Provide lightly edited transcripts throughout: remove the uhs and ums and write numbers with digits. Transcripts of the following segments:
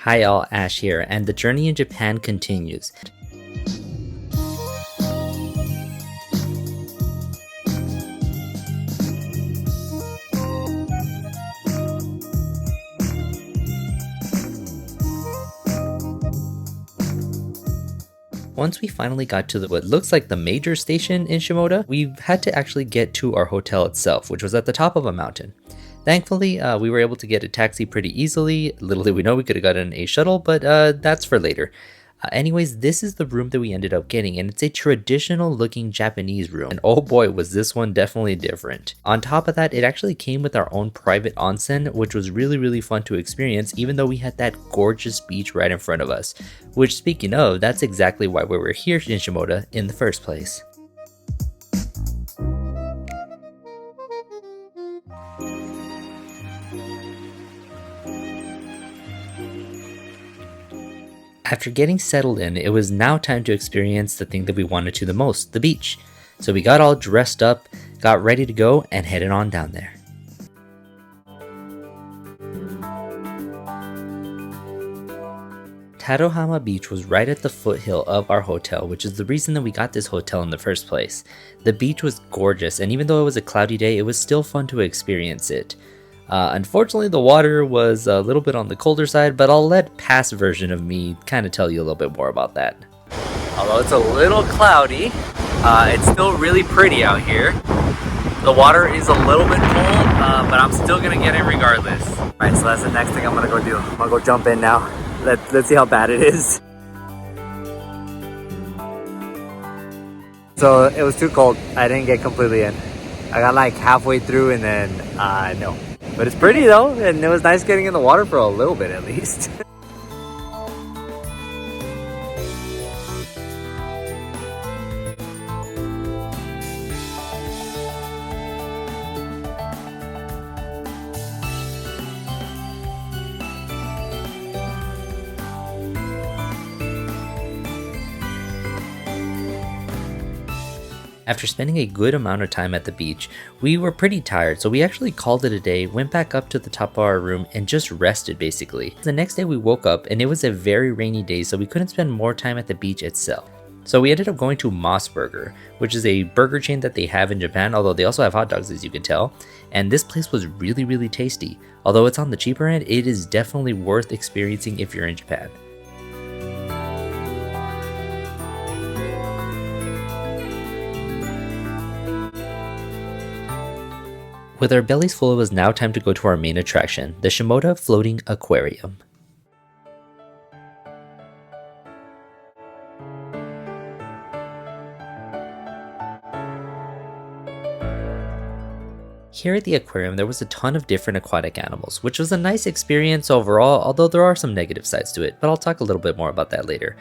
Hi all, Ash here, and the journey in Japan continues. Once we finally got to what looks like the major station in Shimoda, we had to actually get to our hotel itself, which was at the top of a mountain. Thankfully, we were able to get a taxi pretty easily. Little did we know we could have gotten a shuttle, but that's for later. Anyways, this is the room that we ended up getting, and it's a traditional looking Japanese room. And oh boy, was this one definitely different. On top of that, it actually came with our own private onsen, which was really fun to experience, even though we had that gorgeous beach right in front of us. Which, speaking of, that's exactly why we were here in Shimoda in the first place. After getting settled in, it was now time to experience the thing that we wanted to the most, the beach. So we got all dressed up, got ready to go, and headed on down there. Tatadohama Beach was right at the foothill of our hotel, which is the reason that we got this hotel in the first place. The beach was gorgeous, and even though it was a cloudy day, it was still fun to experience it. Unfortunately, the water was a little bit on the colder side, but I'll let past version of me kind of tell you a little bit more about that. Although it's a little cloudy, it's still really pretty out here. The water is a little bit cold, but I'm still gonna get in regardless. Alright, so that's the next thing I'm gonna go do. I'm gonna go jump in now. Let's see how bad it is. So it was too cold. I didn't get completely in. I got like halfway through and then no. But it's pretty though, and it was nice getting in the water for a little bit at least. After spending a good amount of time at the beach, we were pretty tired, so we actually called it a day, went back up to the top of our room, and just rested basically. The next day we woke up and it was a very rainy day, so we couldn't spend more time at the beach itself. So we ended up going to Moss Burger, which is a burger chain that they have in Japan, although they also have hot dogs as you can tell. And this place was really tasty. Although it's on the cheaper end, it is definitely worth experiencing if you're in Japan. With our bellies full, it was now time to go to our main attraction, the Shimoda Floating Aquarium. Here at the aquarium, there was a ton of different aquatic animals, which was a nice experience overall, although there are some negative sides to it, but I'll talk a little bit more about that later.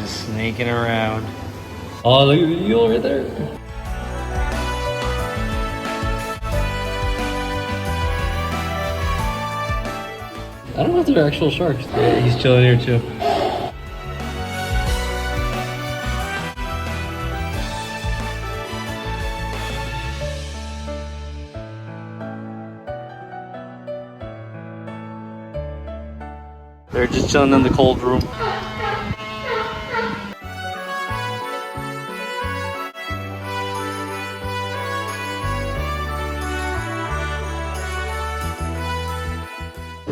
Sneaking around. Oh, look at you over there. I don't know if they're actual sharks. Yeah, he's chilling here too. They're just chilling in the cold room.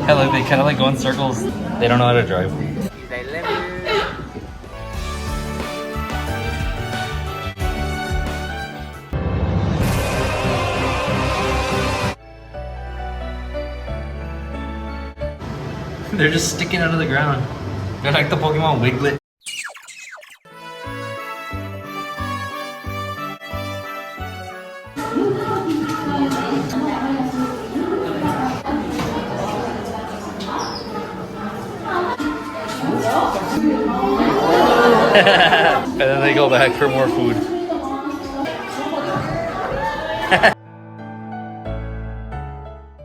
Hell, they kind of like go in circles. They don't know how to drive. They're just sticking out of the ground. They're like the Pokémon Wiglet. And then they go back for more food.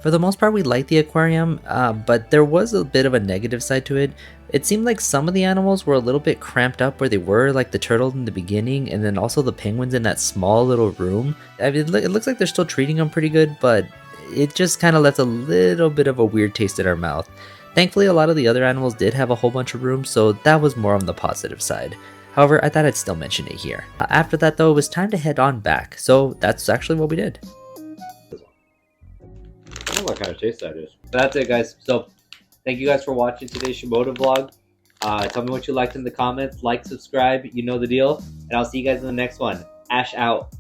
For the most part, we liked the aquarium, but there was a bit of a negative side to it, It seemed like some of the animals were a little bit cramped up where they were, like the turtle in the beginning, and then also the penguins in that small little room. I mean, it looks like they're still treating them pretty good, but it just kind of left a little bit of a weird taste in our mouth. Thankfully, a lot of the other animals did have a whole bunch of room, so that was more on the positive side. However, I thought I'd still mention it here. After that though, it was time to head on back, so that's actually what we did. I don't know what kind of taste that is. But that's it, guys. So thank you guys for watching today's Shimoda vlog. Tell me what you liked in the comments. Like, subscribe, you know the deal. And I'll see you guys in the next one. Ash out.